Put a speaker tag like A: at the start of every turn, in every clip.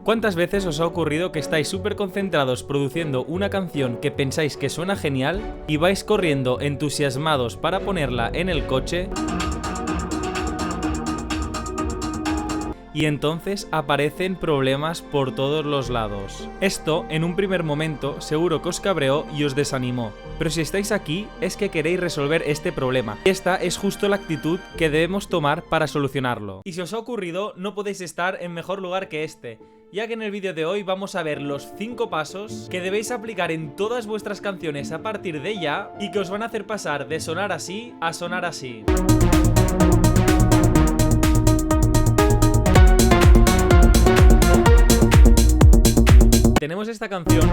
A: ¿Cuántas veces os ha ocurrido que estáis súper concentrados produciendo una canción que pensáis que suena genial y vais corriendo entusiasmados para ponerla en el coche y entonces aparecen problemas por todos los lados? Esto, en un primer momento, seguro que os cabreó y os desanimó, pero si estáis aquí es que queréis resolver este problema. Y esta es justo la actitud que debemos tomar para solucionarlo. Y si os ha ocurrido, no podéis estar en mejor lugar que este, ya que en el vídeo de hoy vamos a ver los 5 pasos que debéis aplicar en todas vuestras canciones a partir de ya y que os van a hacer pasar de sonar así a sonar así. Tenemos esta canción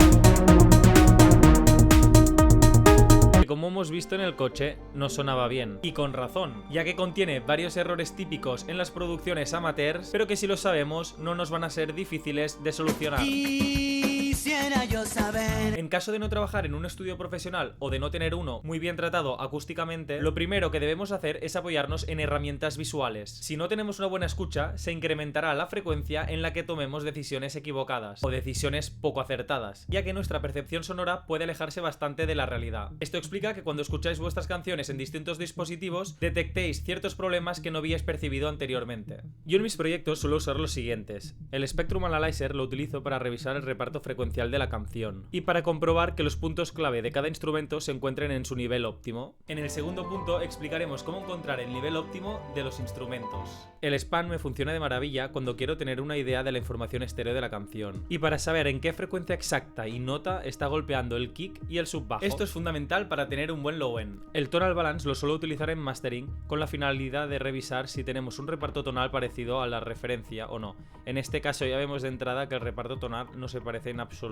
A: que, como hemos visto en el coche, no sonaba bien. Y con razón, ya que contiene varios errores típicos en las producciones amateurs, pero que si lo sabemos no nos van a ser difíciles de solucionar. Quisiera yo saber. En caso de no trabajar en un estudio profesional o de no tener uno muy bien tratado acústicamente, lo primero que debemos hacer es apoyarnos en herramientas visuales. Si no tenemos una buena escucha, se incrementará la frecuencia en la que tomemos decisiones equivocadas o decisiones poco acertadas, ya que nuestra percepción sonora puede alejarse bastante de la realidad. Esto explica que cuando escucháis vuestras canciones en distintos dispositivos, detectéis ciertos problemas que no habíais percibido anteriormente. Yo en mis proyectos suelo usar los siguientes. El Spectrum Analyzer lo utilizo para revisar el reparto frecuencial de la canción y para comprobar que los puntos clave de cada instrumento se encuentren en su nivel óptimo. En el segundo punto explicaremos cómo encontrar el nivel óptimo de los instrumentos. El span me funciona de maravilla cuando quiero tener una idea de la información estéreo de la canción y para saber en qué frecuencia exacta y nota está golpeando el kick y el subbajo. Esto es fundamental para tener un buen low-end. El tonal balance lo suelo utilizar en mastering con la finalidad de revisar si tenemos un reparto tonal parecido a la referencia o no. En este caso ya vemos de entrada que el reparto tonal no se parece en absoluto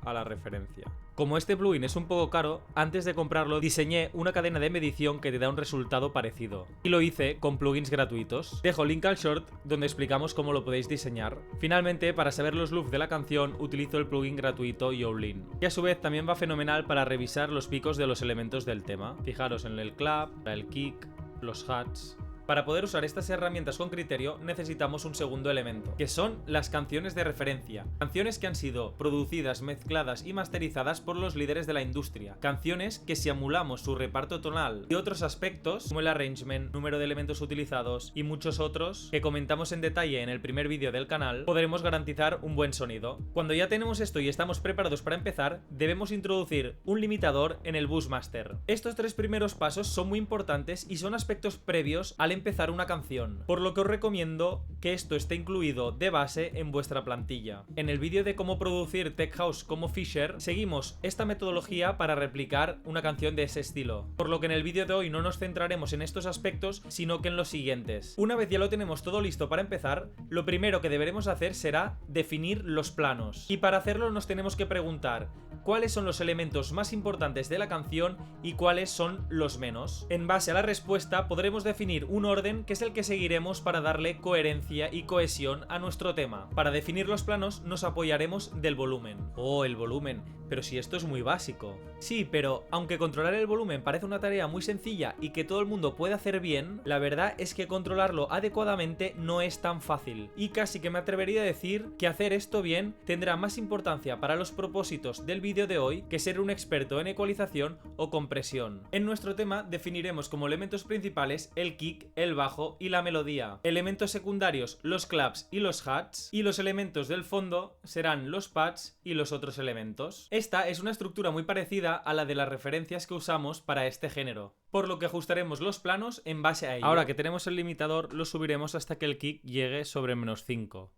A: a la referencia. Como este plugin es un poco caro, antes de comprarlo diseñé una cadena de medición que te da un resultado parecido. Y lo hice con plugins gratuitos. Dejo link al short donde explicamos cómo lo podéis diseñar. Finalmente, para saber los loops de la canción, utilizo el plugin gratuito Yolin, que a su vez también va fenomenal para revisar los picos de los elementos del tema. Fijaros en el clap, el kick, los hats. Para poder usar estas herramientas con criterio necesitamos un segundo elemento, que son las canciones de referencia. Canciones que han sido producidas, mezcladas y masterizadas por los líderes de la industria. Canciones que, si emulamos su reparto tonal y otros aspectos, como el arrangement, número de elementos utilizados y muchos otros que comentamos en detalle en el primer vídeo del canal, podremos garantizar un buen sonido. Cuando ya tenemos esto y estamos preparados para empezar, debemos introducir un limitador en el bus master. Estos 3 primeros pasos son muy importantes y son aspectos previos al empezar una canción, por lo que os recomiendo que esto esté incluido de base en vuestra plantilla. En el vídeo de cómo producir Tech House como Fisher, seguimos esta metodología para replicar una canción de ese estilo, por lo que en el vídeo de hoy no nos centraremos en estos aspectos, sino que en los siguientes. Una vez ya lo tenemos todo listo para empezar, lo primero que deberemos hacer será definir los planos. Y para hacerlo nos tenemos que preguntar cuáles son los elementos más importantes de la canción y cuáles son los menos. En base a la respuesta podremos definir un orden que es el que seguiremos para darle coherencia y cohesión a nuestro tema. Para definir los planos nos apoyaremos del volumen. Oh, el volumen, pero si esto es muy básico. Sí, pero aunque controlar el volumen parece una tarea muy sencilla y que todo el mundo puede hacer bien, la verdad es que controlarlo adecuadamente no es tan fácil. Y casi que me atrevería a decir que hacer esto bien tendrá más importancia para los propósitos del vídeo de hoy que ser un experto en ecualización o compresión. En nuestro tema definiremos como elementos principales el kick, el bajo y la melodía. Elementos secundarios, los claps y los hats, y los elementos del fondo serán los pads y los otros elementos. Esta es una estructura muy parecida a la de las referencias que usamos para este género, por lo que ajustaremos los planos en base a ello. Ahora que tenemos el limitador, lo subiremos hasta que el kick llegue sobre -5.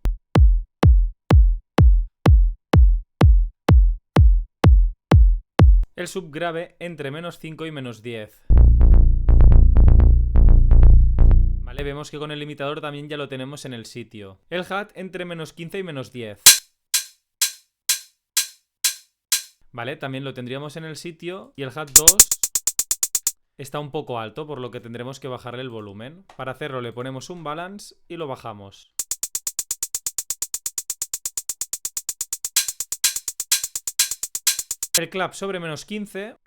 A: El subgrave entre -5 y -10. Vale, vemos que con el limitador también ya lo tenemos en el sitio. El hat entre -15 y -10. Vale, también lo tendríamos en el sitio. Y el hat 2 está un poco alto, por lo que tendremos que bajarle el volumen. Para hacerlo le ponemos un balance y lo bajamos. El clap sobre -15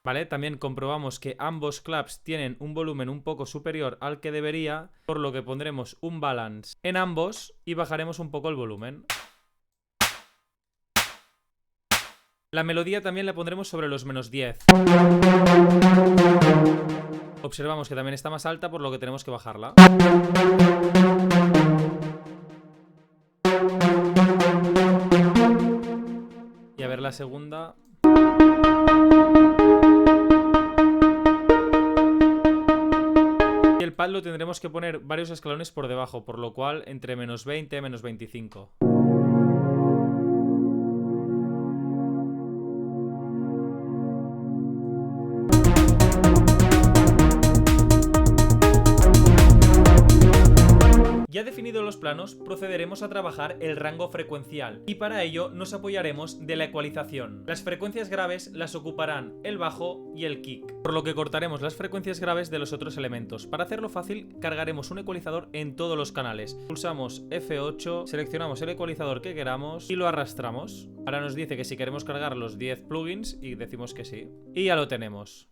A: ¿Vale? También comprobamos que ambos claps tienen un volumen un poco superior al que debería, por lo que pondremos un balance en ambos y bajaremos un poco el volumen. La melodía también la pondremos sobre los -10. Observamos que también está más alta, por lo que tenemos que bajarla. Y a ver la segunda. Y el pad lo tendremos que poner varios escalones por debajo, por lo cual entre -20 y -25. Ya definidos los planos, procederemos a trabajar el rango frecuencial y para ello nos apoyaremos de la ecualización. Las frecuencias graves las ocuparán el bajo y el kick, por lo que cortaremos las frecuencias graves de los otros elementos. Para hacerlo fácil, cargaremos un ecualizador en todos los canales. Pulsamos F8, seleccionamos el ecualizador que queramos y lo arrastramos. Ahora nos dice que si queremos cargar los 10 plugins y decimos que sí. Y ya lo tenemos.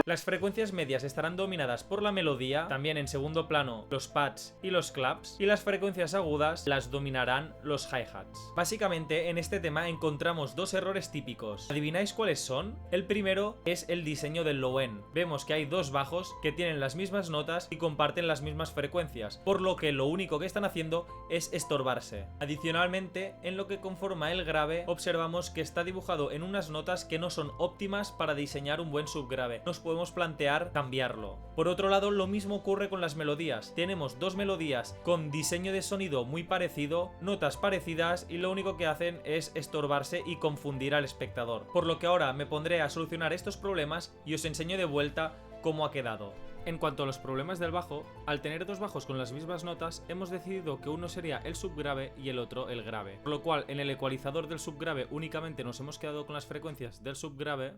A: Las frecuencias medias estarán dominadas por la melodía, también en segundo plano los pads y los claps, y las frecuencias agudas las dominarán los hi-hats. Básicamente en este tema encontramos dos errores típicos. ¿Adivináis cuáles son? El primero es el diseño del low end. Vemos que hay dos bajos que tienen las mismas notas y comparten las mismas frecuencias, por lo que lo único que están haciendo es estorbarse. Adicionalmente, en lo que conforma el grave, observamos que está dibujado en unas notas que no son óptimas para diseñar un buen subgrave. Nos podemos plantear cambiarlo. Por otro lado, lo mismo ocurre con las melodías. Tenemos dos melodías con diseño de sonido muy parecido, notas parecidas, y lo único que hacen es estorbarse y confundir al espectador. Por lo que ahora me pondré a solucionar estos problemas y os enseño de vuelta cómo ha quedado. En cuanto a los problemas del bajo, al tener dos bajos con las mismas notas, hemos decidido que uno sería el subgrave y el otro el grave. Por lo cual, en el ecualizador del subgrave únicamente nos hemos quedado con las frecuencias del subgrave.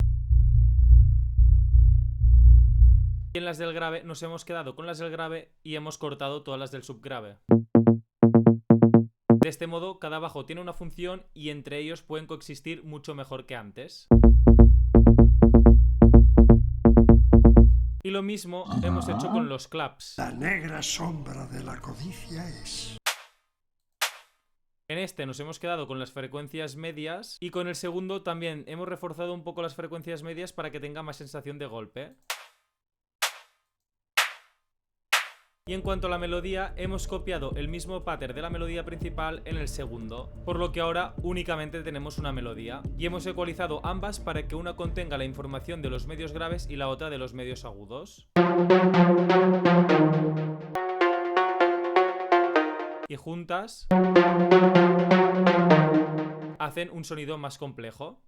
A: Y en las del grave nos hemos quedado con las del grave y hemos cortado todas las del subgrave. De este modo, cada bajo tiene una función y entre ellos pueden coexistir mucho mejor que antes. Y lo mismo hemos hecho con los claps.
B: La negra sombra de la codicia es...
A: En este nos hemos quedado con las frecuencias medias y con el segundo también hemos reforzado un poco las frecuencias medias para que tenga más sensación de golpe. Y en cuanto a la melodía, hemos copiado el mismo pattern de la melodía principal en el segundo, por lo que ahora únicamente tenemos una melodía. Y hemos ecualizado ambas para que una contenga la información de los medios graves y la otra de los medios agudos. Y juntas hacen un sonido más complejo.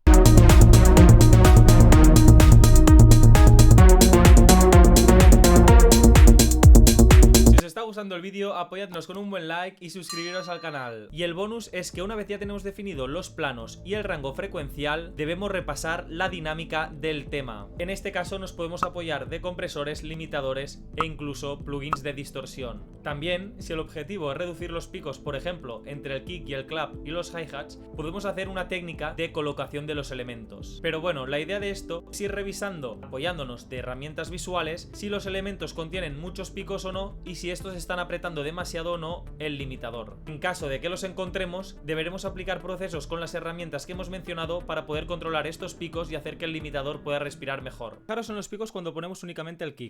A: Si os está gustando el vídeo, apoyadnos con un buen like y suscribiros al canal. Y el bonus es que una vez ya tenemos definido los planos y el rango frecuencial, debemos repasar la dinámica del tema. En este caso nos podemos apoyar de compresores, limitadores e incluso plugins de distorsión. También, si el objetivo es reducir los picos, por ejemplo, entre el kick y el clap y los hi-hats, podemos hacer una técnica de colocación de los elementos. Pero bueno, la idea de esto es ir revisando, apoyándonos de herramientas visuales, si los elementos contienen muchos picos o no, y si estos están apretando demasiado o no el limitador. En caso de que los encontremos, deberemos aplicar procesos con las herramientas que hemos mencionado para poder controlar estos picos y hacer que el limitador pueda respirar mejor. Fijaros en los picos cuando ponemos únicamente el kick.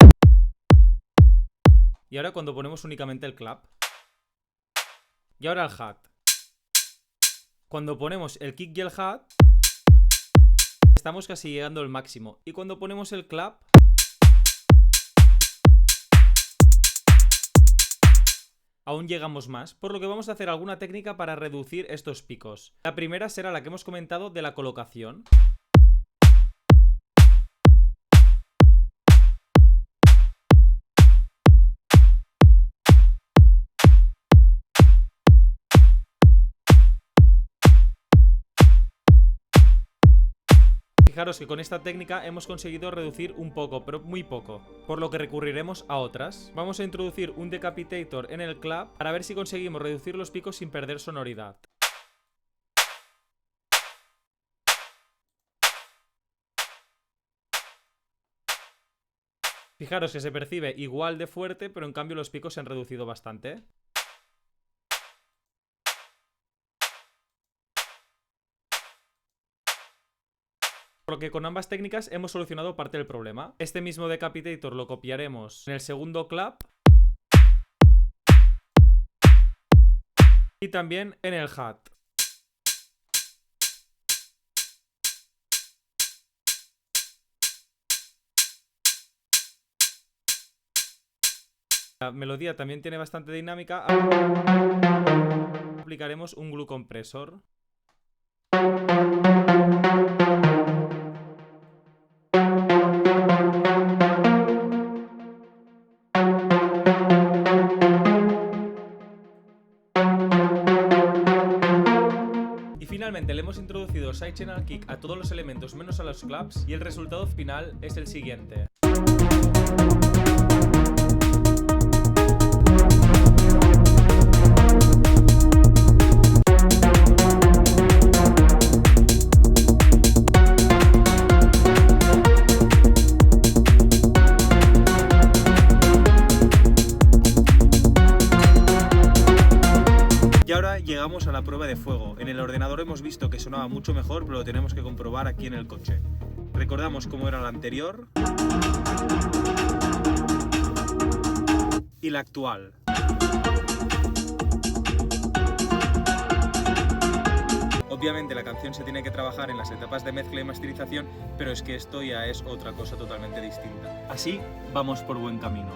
A: Y ahora cuando ponemos únicamente el clap. Y ahora el hat. Cuando ponemos el kick y el hat, estamos casi llegando al máximo. Y cuando ponemos el clap, aún llegamos más, por lo que vamos a hacer alguna técnica para reducir estos picos. La primera será la que hemos comentado de la colocación. Fijaros que con esta técnica hemos conseguido reducir un poco, pero muy poco, por lo que recurriremos a otras. Vamos a introducir un decapitator en el clap para ver si conseguimos reducir los picos sin perder sonoridad. Fijaros que se percibe igual de fuerte, pero en cambio los picos se han reducido bastante. Por lo que con ambas técnicas hemos solucionado parte del problema. Este mismo decapitator lo copiaremos en el segundo clap y también en el hat. La melodía también tiene bastante dinámica. Aplicaremos un glue compresor. Y finalmente le hemos introducido side channel kick a todos los elementos menos a los claps y el resultado final es el siguiente. Y ahora llegamos a la prueba de fuego. En el ordenador hemos visto que sonaba mucho mejor, pero lo tenemos que comprobar aquí en el coche. Recordamos cómo era la anterior y la actual. Obviamente la canción se tiene que trabajar en las etapas de mezcla y masterización, pero es que esto ya es otra cosa totalmente distinta. Así vamos por buen camino.